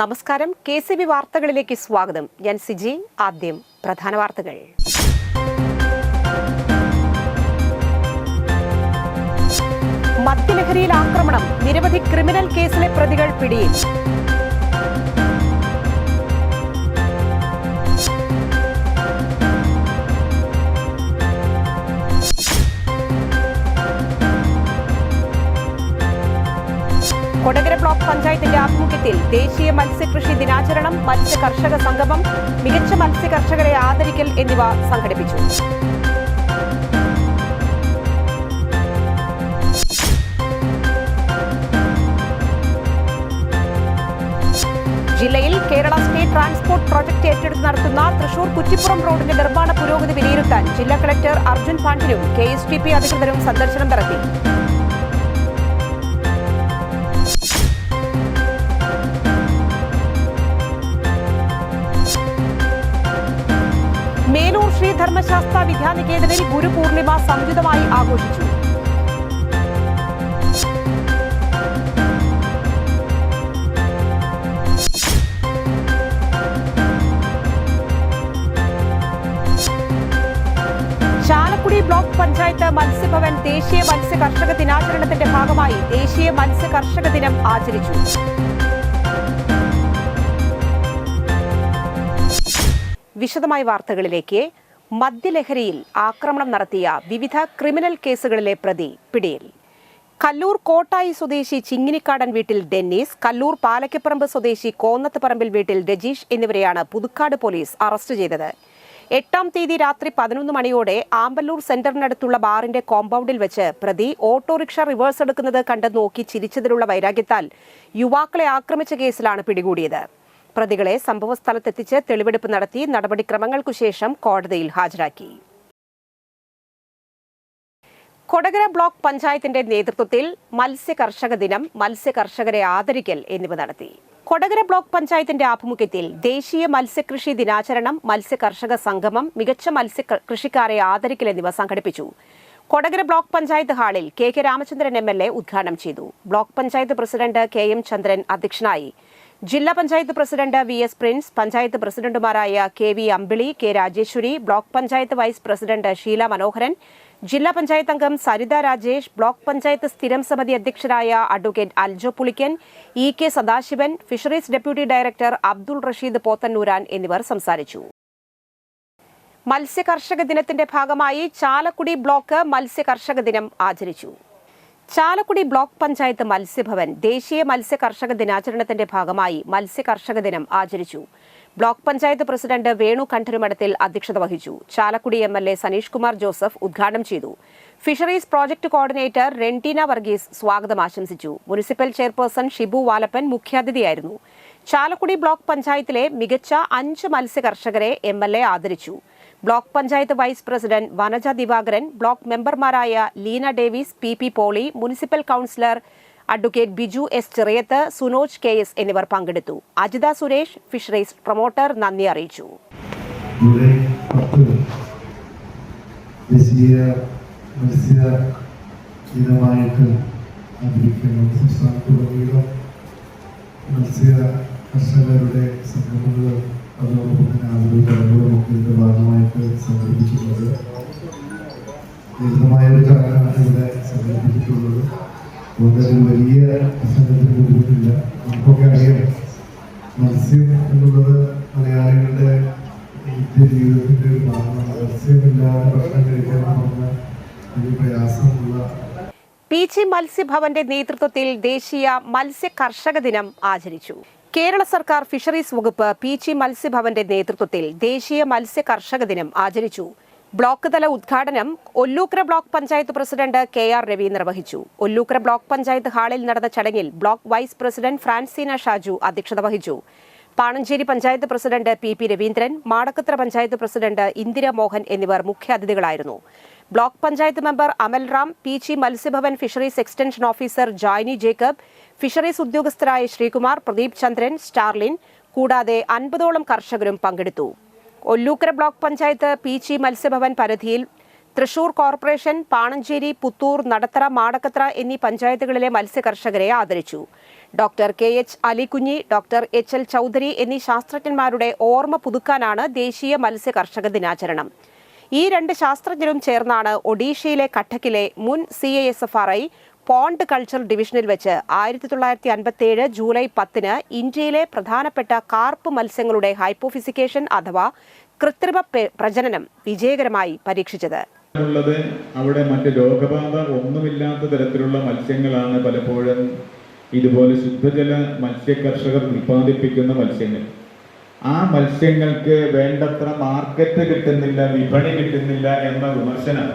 നമസ്കാരം. KCB വാർത്തകളിലേക്ക് സ്വാഗതം. ഞാൻ സിജി. ആദ്യം പ്രധാന വാർത്തകൾ. മദ്യലഹരിയിൽ ആക്രമണം, നിരവധി ക്രിമിനൽ കേസിലെ പ്രതികൾ പിടിയിൽ. കൊടകര ബ്ലോക്ക് പഞ്ചായത്തിന്റെ ആഭിമുഖ്യത്തിൽ ദേശീയ മത്സ്യകൃഷി ദിനാചരണം, മത്സ്യ കർഷക സംഗമം, മികച്ച മത്സ്യ കർഷകരെ ആദരിക്കൽ എന്നിവ സംഘടിപ്പിച്ചു. ജില്ലയിൽ കേരള സ്റ്റേറ്റ് ട്രാൻസ്പോർട്ട് പ്രോജക്ട് ഏറ്റെടുത്ത് നടത്തുന്ന തൃശൂർ കുറ്റിപ്പുറം റോഡിന്റെ നിർമ്മാണ പുരോഗതി വിലയിരുത്താൻ ജില്ലാ കളക്ടർ അർജുൻ പാണ്ഡ്യനും KSTP അധികൃതരും സന്ദർശനം നടത്തി. മേലൂർ ശ്രീ ധർമ്മശാസ്ത്ര വിദ്യാനികേതനിൽ ഗുരുപൂർണിമ സംയുക്തമായി ആഘോഷിച്ചു. ചാലക്കുടി ബ്ലോക്ക് പഞ്ചായത്ത് മത്സ്യഭവൻ ദേശീയ മത്സ്യ കർഷക ദിനാചരണത്തിന്റെ ഭാഗമായി ദേശീയ മത്സ്യ കർഷക ദിനം ആചരിച്ചു. വിശദമായ വാർത്തകളിലേക്ക്. മദ്യലഹരിയിൽ ആക്രമണം നടത്തിയ വിവിധ ക്രിമിനൽ കേസുകളിലെ പ്രതി പിടിയിൽ. കല്ലൂർ കോട്ടായി സ്വദേശി ചിങ്ങിനിക്കാടൻ വീട്ടിൽ ഡെന്നീസ്, കല്ലൂർ പാലക്കപ്പറമ്പ് സ്വദേശി കോന്നത്ത് പറമ്പിൽ വീട്ടിൽ രജീഷ് എന്നിവരെയാണ് പുതുക്കാട് പോലീസ് അറസ്റ്റ് ചെയ്തത്. 8-ാം തീയതി രാത്രി 11 മണിയോടെ ആമ്പല്ലൂർ സെന്ററിനടുത്തുള്ള ബാറിന്റെ കോമ്പൗണ്ടിൽ വെച്ച് പ്രതി ഓട്ടോറിക്ഷ റിവേഴ്സ് എടുക്കുന്നത് കണ്ട് നോക്കി ചിരിച്ചതിലുള്ള വൈരാഗ്യത്താൽ യുവാക്കളെ ആക്രമിച്ച കേസിലാണ് പിടികൂടിയത്. പ്രതികളെ സംഭവസ്ഥലത്തെത്തിച്ച് തെളിവെടുപ്പ് നടത്തി നടപടിക്രമങ്ങൾക്കു ശേഷം കോടതിയിൽ ഹാജരാക്കി. കൊടകര ബ്ലോക്ക് പഞ്ചായത്തിന്റെ നേതൃത്വത്തിൽ മത്സ്യ കർഷക ദിനം, മത്സ്യ കർഷകരെ ആദരിക്കൽ എന്നിവ നടത്തി. കൊടകര ബ്ലോക്ക് പഞ്ചായത്തിന്റെ ആഭിമുഖ്യത്തിൽ ദേശീയ മത്സ്യകൃഷി ദിനാചരണം, മത്സ്യ കർഷക സംഗമം, മികച്ച മത്സ്യ കൃഷിക്കാരെ ആദരിക്കൽ എന്നിവ സംഘടിപ്പിച്ചു. കൊടകര ബ്ലോക്ക് പഞ്ചായത്ത് ഹാളിൽ KK രാമചന്ദ്രൻ MLA ഉദ്ഘാടനം ചെയ്തു. Block panchayat president KM Chandran അധ്യക്ഷനായി. ജില്ലാ പഞ്ചായത്ത് പ്രസിഡന്റ് VS പ്രിൻസ്, പഞ്ചായത്ത് പ്രസിഡന്റുമാരായ KV Ambili, K Rajeshwari, block panchayat vice president Sheela Manoharan, ജില്ലാ പഞ്ചായത്ത് അംഗം സരിത രാജേഷ്, ബ്ലോക്ക് പഞ്ചായത്ത് സ്ഥിരം സമിതി അധ്യക്ഷരായ advocate Aljo Pulikkan, EK Sadasivan, fisheries deputy director Abdul Rasheed Pothannooran എന്നിവർ സംസാരിച്ചു. മത്സ്യ കർഷക ദിനത്തിന്റെ ഭാഗമായി ചാലക്കുടി ബ്ലോക്ക് മത്സ്യ കർഷക ദിനം ആചരിച്ചു. ചാലക്കുടി ബ്ലോക്ക് പഞ്ചായത്ത് മത്സ്യഭവൻ ദേശീയ മത്സ്യ കർഷക ദിനാചരണത്തിന്റെ ഭാഗമായി മത്സ്യ കർഷക ദിനം ആചരിച്ചു. ബ്ലോക്ക് പഞ്ചായത്ത് പ്രസിഡന്റ് വേണു കണ്ഠരുമഠത്തിൽ അധ്യക്ഷത വഹിച്ചു. ചാലക്കുടി MLA സനീഷ് കുമാർ ജോസഫ് ഉദ്ഘാടനം ചെയ്തു. Fisheries project coordinator Renteena Varghese സ്വാഗതം ആശംസിച്ചു. മുനിസിപ്പൽ ചെയർപേഴ്സൺ ഷിബു വാലപ്പൻ മുഖ്യാതിഥിയായിരുന്നു. ചാലക്കുടി ബ്ലോക്ക് പഞ്ചായത്തിലെ മികച്ച 5 മത്സ്യ കർഷകരെ MLA ആദരിച്ചു. Block panchayat vice president Vanaja Divakaran, block മെമ്പർമാരായ Leena Davis, PP Poly, municipal councillor advocate Biju S Cheriyath, Sunoj KS എന്നിവർ പങ്കെടുത്തു. അജിത സുരേഷ്, ഫിഷറീസ് പ്രൊമോട്ടർ നന്ദി അറിയിച്ചു. കർഷകരുടെ സംഘടനകൾ അതോടൊപ്പം തന്നെ ആളുകൾ തലമുറമൊക്കെ ഇതിന്റെ ഭാഗമായിട്ട് സംഘടിപ്പിച്ചിട്ടുള്ളത്. ലളിതമായൊരു ചടങ്ങാണ് ഇവിടെ സംഘടിപ്പിച്ചിട്ടുള്ളത്. അതുകൊണ്ട് വലിയ പ്രസംഗത്തിന് ബുദ്ധിമുട്ടില്ല. നമുക്കൊക്കെ അറിയാം, മത്സ്യം എന്നുള്ളത് മലയാളികളുടെ നിത്യജീവിതത്തിന്റെ ഒരു ഭാഗമാണ്. മത്സ്യമില്ലാതെ ഭക്ഷണം കഴിക്കാൻ പറഞ്ഞ വലിയ പ്രയാസമുള്ള PG മത്സ്യഭവന്റെ നേതൃത്വത്തിൽ ദേശീയ മത്സ്യ കർഷക ദിനം ആചരിച്ചു. കേരള സർക്കാർ ഫിഷറീസ് വകുപ്പ് PG മത്സ്യഭവന്റെ നേതൃത്വത്തിൽ ദേശീയ മത്സ്യ കർഷക ദിനം ആചരിച്ചു. ബ്ലോക്ക് തല ഉദ്ഘാടനം Ollukkara block panchayat president KR Ravi നിർവഹിച്ചു. ഒല്ലൂക്കര ബ്ലോക്ക് പഞ്ചായത്ത് ഹാളിൽ നടന്ന ചടങ്ങിൽ block vice president Francina Shaju അധ്യക്ഷത വഹിച്ചു. Panancherry panchayat president PP Raveendran, Madakkathara panchayat president Indira Mohan എന്നിവർ മുഖ്യാതിഥികളായിരുന്നു. Block panchayat member Amal Ram, PG Matsyabhavan fisheries extension officer Joyni Jacob, ഫിഷറീസ് ഉദ്യോഗസ്ഥരായ ശ്രീകുമാർ, പ്രദീപ് ചന്ദ്രൻ, സ്റ്റാർലിൻ കൂടാതെ 50ഓളം കർഷകരും പങ്കെടുത്തു. ഒല്ലൂക്കര ബ്ലോക്ക് പഞ്ചായത്ത് PG മത്സ്യഭവൻ പരിധിയിൽ തൃശൂർ കോർപ്പറേഷൻ പാണഞ്ചേരി, പുത്തൂർ, നടത്തറ, മാടക്കത്ര എന്നീ പഞ്ചായത്തുകളിലെ മത്സ്യകർഷകരെ ആദരിച്ചു. Doctor KH Alikunhi, doctor HL Chaudhary എന്നീ ശാസ്ത്രജ്ഞന്മാരുടെ ഓർമ്മ പുതുക്കാനാണ് ദേശീയ മത്സ്യകർഷക ദിനാചരണം. ഈ രണ്ട് ശാസ്ത്രജ്ഞരും ചേർന്നാണ് ഒഡീഷയിലെ കട്ടക്കിലെ മുൻ CISFRI പോണ്ട് കൾച്ചർ ഡിവിഷനിൽ വെച്ച് 1957 ജൂലൈ 10 ഇന്ത്യയിലെ പ്രധാനപ്പെട്ട കാർപ്പ് മത്സ്യങ്ങളുടെ ഹൈപ്പോഫിസിക്കേഷൻ അഥവാ കൃത്രിമ പ്രജനനം വിജയകരമായി പരീക്ഷിച്ചത്. അവിടെ മറ്റ് രോഗബാധ ഒന്നുമില്ലാത്ത തരത്തിലുള്ള മത്സ്യങ്ങളാണ് പലപ്പോഴും ഇതുപോലെ ശുദ്ധജല മത്സ്യകർഷകർ ഉൽപ്പാദിപ്പിക്കുന്ന മത്സ്യങ്ങൾ. ആ മത്സ്യങ്ങൾക്ക് വേണ്ടത്ര മാർക്കറ്റ് കിട്ടുന്നില്ല, വിപണി കിട്ടുന്നില്ല എന്ന വിമർശനം.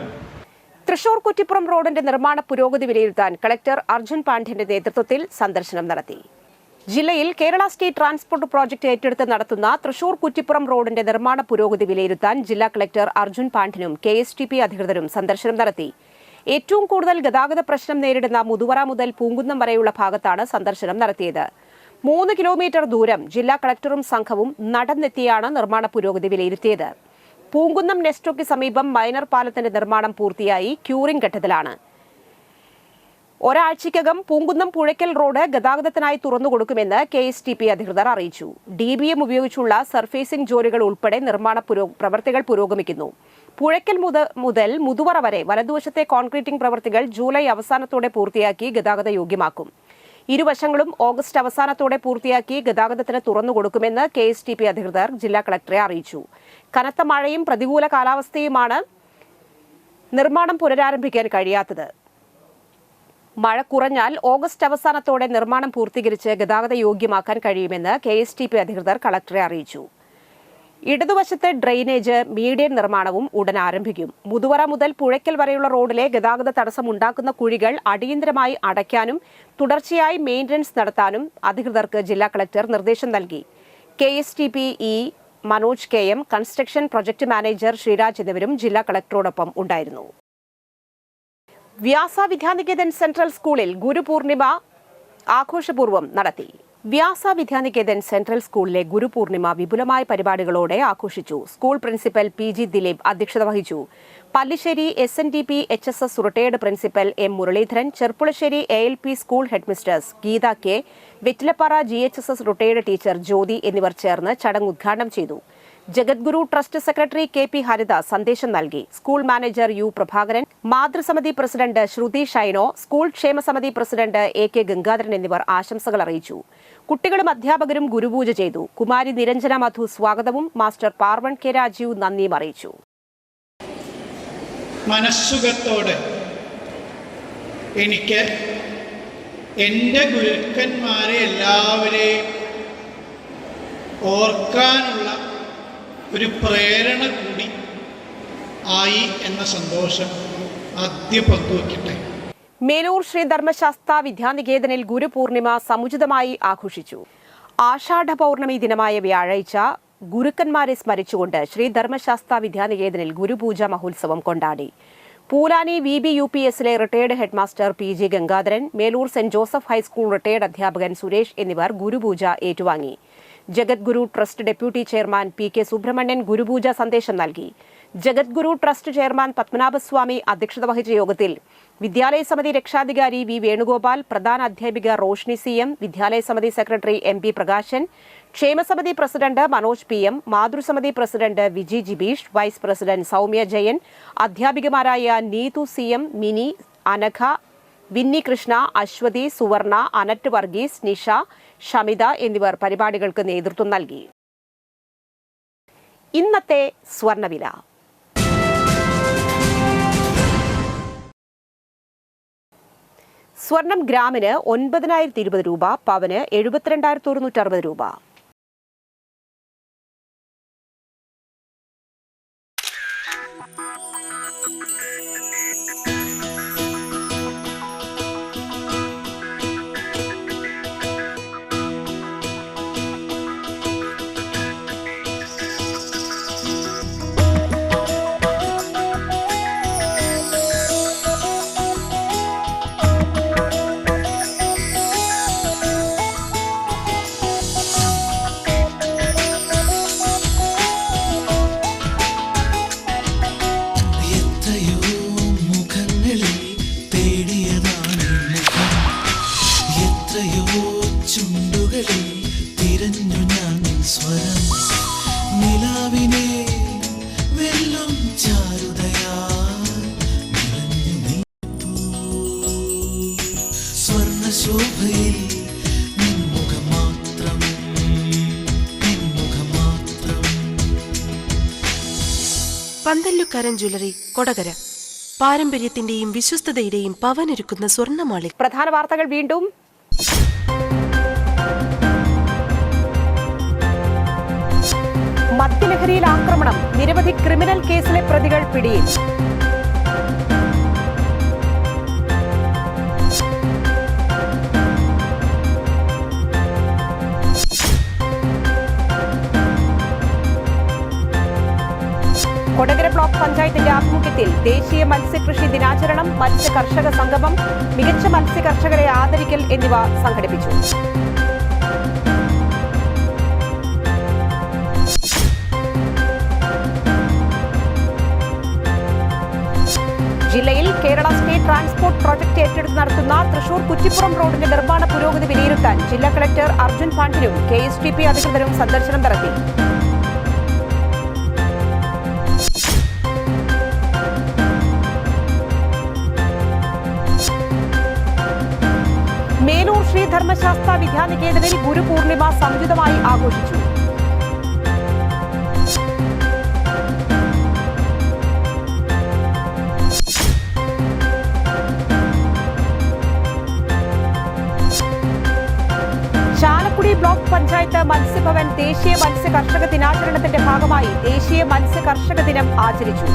തൃശൂർ കുറ്റിപ്പുറം റോഡിന്റെ നിർമ്മാണ പുരോഗതി വിലയിരുത്താൻ കളക്ടർ അർജുൻ പാണ്ഡ്യന്റെ നേതൃത്വത്തിൽ സന്ദർശനം നടത്തി. ജില്ലയിൽ കേരള സ്റ്റേറ്റ് ട്രാൻസ്പോർട്ട് പ്രോജക്ട് ഏറ്റെടുത്ത് നടത്തുന്ന തൃശൂർ കുറ്റിപ്പുറം റോഡിന്റെ നിർമ്മാണ പുരോഗതി വിലയിരുത്താൻ ജില്ലാ കളക്ടർ അർജുൻ പാണ്ഡ്യനും KSTP അധികൃതരും സന്ദർശനം നടത്തി. ഏറ്റവും കൂടുതൽ ഗതാഗത പ്രശ്നം നേരിടുന്ന മുതുവറ മുതൽ പൂങ്കുന്നം വരെയുള്ള ഭാഗത്താണ് സന്ദർശനം നടത്തിയത്. 3 കിലോമീറ്റർ ദൂരം ജില്ലാ കളക്ടറും സംഘവും നടന്നെത്തിയാണ് നിർമ്മാണ പുരോഗതി വിലയിരുത്തിയത്. പൂങ്കുന്നം നെസ്റ്റോയ്ക്ക് സമീപം മൈനർ പാലത്തിന്റെ നിർമ്മാണം പൂർത്തിയായി ക്യൂറിംഗ് ഘട്ടത്തിലാണ്. ഒരാഴ്ചയ്ക്കകം പൂങ്കുന്നം പുഴയ്ക്കൽ റോഡ് ഗതാഗതത്തിനായി തുറന്നുകൊടുക്കുമെന്ന് KSTP അധികൃതർ അറിയിച്ചു. DBM ഉപയോഗിച്ചുള്ള സർഫേസിംഗ് ജോലികൾ ഉൾപ്പെടെ നിർമ്മാണ പ്രവൃത്തികൾ പുരോഗമിക്കുന്നു. പുഴയ്ക്കൽ മുതൽ മുതുവറ വരെ വലതുവശത്തെ കോൺക്രീറ്റിംഗ് പ്രവൃത്തികൾ ജൂലൈ അവസാനത്തോടെ പൂർത്തിയാക്കി ഗതാഗത യോഗ്യമാക്കും. ഇരുവശങ്ങളും ഓഗസ്റ്റ് അവസാനത്തോടെ പൂർത്തിയാക്കി ഗതാഗതത്തിന് തുറന്നുകൊടുക്കുമെന്ന് KSTP അധികൃതർ ജില്ലാ കളക്ടറെ അറിയിച്ചു. കനത്ത മഴയും പ്രതികൂല കാലാവസ്ഥയുമാണ് നിർമ്മാണം പുനരാരംഭിക്കാൻ കഴിയാത്തത്. മഴ കുറഞ്ഞാൽ ഓഗസ്റ്റ് അവസാനത്തോടെ നിർമ്മാണം പൂർത്തീകരിച്ച് ഗതാഗത യോഗ്യമാക്കാൻ കഴിയുമെന്ന് KSTP അധികൃതർ കളക്ടറെ അറിയിച്ചു. ഇടതുവശത്തെ ഡ്രെയിനേജ് മീഡിയൻ നിർമ്മാണവും ഉടൻ ആരംഭിക്കും. മുതുവറ മുതൽ പുഴയ്ക്കൽ വരെയുള്ള റോഡിലെ ഗതാഗത തടസ്സമുണ്ടാക്കുന്ന കുഴികൾ അടിയന്തരമായി അടയ്ക്കാനും തുടർച്ചയായി മെയിന്റനൻസ് നടത്താനും അധികൃതർക്ക് ജില്ലാ കളക്ടർ നിർദ്ദേശം നൽകി. KSTP Manoj KM, construction project manager Sreeraj എന്നിവരും ജില്ലാ കളക്ടറോടൊപ്പം ഉണ്ടായിരുന്നു. വ്യാസ വിദ്യാനികേതൻ സെൻട്രൽ സ്കൂളിൽ ഗുരുപൂർണിമ ആഘോഷപൂർവ്വം നടത്തി. വ്യാസ വിദ്യാനികേതൻ സെൻട്രൽ സ്കൂളിലെ ഗുരുപൂർണിമ വിപുലമായ പരിപാടികളോടെ ആഘോഷിച്ചു. സ്കൂൾ പ്രിൻസിപ്പൽ PG ദിലീപ് അധ്യക്ഷത വഹിച്ചു. Pallissery SNDP HSS retired principal M Muraleedharan, Cherpulassery ALP school headmistress Geetha K, Vettilappara GHSS retired teacher Jyothi എന്നിവർ ചേർന്ന് ചടങ്ങ് ഉദ്ഘാടനം ചെയ്തു. Jagadguru trust secretary KP Haridas സന്ദേശം നൽകി. സ്കൂൾ മാനേജർ U പ്രഭാകരൻ, മാതൃസമിതി പ്രസിഡന്റ് ശ്രുതി ഷൈനോ, സ്കൂൾ ക്ഷേമസമിതി പ്രസിഡന്റ് AK ഗംഗാധരൻ എന്നിവർ ആശംസകൾ അറിയിച്ചു. കുട്ടികളും അധ്യാപകരും ഗുരുപൂജ ചെയ്തു. കുമാരി നിരഞ്ജന മധു സ്വാഗതവും മാസ്റ്റർ പാർവൺ K രാജീവ് നന്ദിയും അറിയിച്ചു. മനസ്സുഖത്തോടെ എനിക്ക് എൻ്റെ ഗുരുക്കന്മാരെ എല്ലാവരെയും ഓർക്കാനുള്ള ഒരു പ്രേരണ കൂടി ആയി എന്ന സന്തോഷം ആദ്യം പങ്കുവയ്ക്കട്ടെ. മേലൂർ ശ്രീ ധർമ്മശാസ്ത്ര വിദ്യാനികേതനിൽ ഗുരുപൂർണിമ സമുചിതമായി ആഘോഷിച്ചു. ആഷാഢ പൗർണമി ദിനമായ വ്യാഴാഴ്ച ഗുരുക്കന്മാരെ സ്മരിച്ചുകൊണ്ട് ശ്രീ ധർമ്മശാസ്ത്ര വിദ്യാനികേതനിൽ ഗുരുപൂജ മഹോത്സവം കൊണ്ടാടി. പൂലാനി VBUPSലെ retired headmaster PG Gangadharan, Melur Saint Joseph high school retired അധ്യാപകൻ സുരേഷ് എന്നിവർ ഗുരുപൂജ ഏറ്റുവാങ്ങി. Jagadguru trust deputy chairman PK Subramanian ഗുരുപൂജ സന്ദേശം നൽകി. ജഗദ്ഗുരു ട്രസ്റ്റ് ചെയർമാൻ പത്മനാഭസ്വാമി അധ്യക്ഷത വഹിച്ച യോഗത്തിൽ വിദ്യാലയ സമിതി രക്ഷാധികാരി V വേണുഗോപാൽ, പ്രധാന അധ്യാപിക റോഷ്നി CM, വിദ്യാലയ സമിതി സെക്രട്ടറി MP പ്രകാശൻ, ക്ഷേമസമിതി പ്രസിഡന്റ് മനോജ് PM, മാതൃസമിതി president Viji Jibeesh, vice president Soumya Jayan, അധ്യാപികമാരായ നീതു CM, മിനി, അനഘ, വിന്നി കൃഷ്ണ, അശ്വതി, സുവർണ, അനറ്റ് വർഗീസ്, നിഷ, ഷമിത എന്നിവർ പരിപാടികൾക്ക് നേതൃത്വം നൽകി. ഇന്നത്തെ സ്വർണ്ണവില. സ്വർണം ഗ്രാമിന് 9,020 രൂപ, പവന് 72,160 രൂപ. ശോഭയിൽ നിൻമുഖം മാത്രം, നിൻമുഖം മാത്രം. പന്തല്ലുക്കാരൻ ജ്വല്ലറി, കൊടകര. പാരമ്പര്യത്തിന്റെയും വിശ്വസ്തതയുടെയും പവനൊരുക്കുന്ന സ്വർണ്ണമാളി. പ്രധാന വാർത്തകൾ വീണ്ടും. മദ്യലഹരിയിൽ ആക്രമണം, നിരവധി ക്രിമിനൽ കേസിലെ പ്രതികൾ പിടിയിൽ. കൊടകര ബ്ലോക്ക് പഞ്ചായത്തിന്റെ ആഭിമുഖ്യത്തിൽ ദേശീയ മത്സ്യകൃഷി ദിനാചരണം, മത്സ്യ കർഷക സംഗമം, മികച്ച മത്സ്യ കർഷകരെ ആദരിക്കൽ എന്നിവ സംഘടിപ്പിച്ചു. ജില്ലയിൽ കേരള സ്റ്റേറ്റ് ട്രാൻസ്പോർട്ട് പ്രോജക്ട് ഏറ്റെടുത്ത് നടത്തുന്ന തൃശൂർ കുറ്റിപ്പുറം റോഡിന്റെ നിർമ്മാണ പുരോഗതി വിലയിരുത്താൻ ജില്ലാ കളക്ടർ അർജുൻ പാണ്ഡ്യനും KSTP അധികൃതരും സന്ദർശനം നടത്തി. മേലൂർ ശ്രീ ധർമ്മശാസ്ത്ര വിദ്യാനികേതനിൽ ഗുരുപൂർണിമ സംയുക്തമായി ആഘോഷിച്ചു. ചാലക്കുടി ബ്ലോക്ക് പഞ്ചായത്ത് മത്സ്യഭവൻ ദേശീയ മത്സ്യ കർഷക ദിനാചരണത്തിന്റെ ഭാഗമായി ദേശീയ മത്സ്യ കർഷക ദിനം ആചരിച്ചു.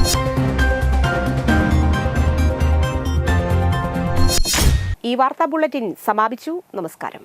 ഈ വാർത്താ ബുള്ളറ്റിൻ സമാപിച്ചു. നമസ്കാരം.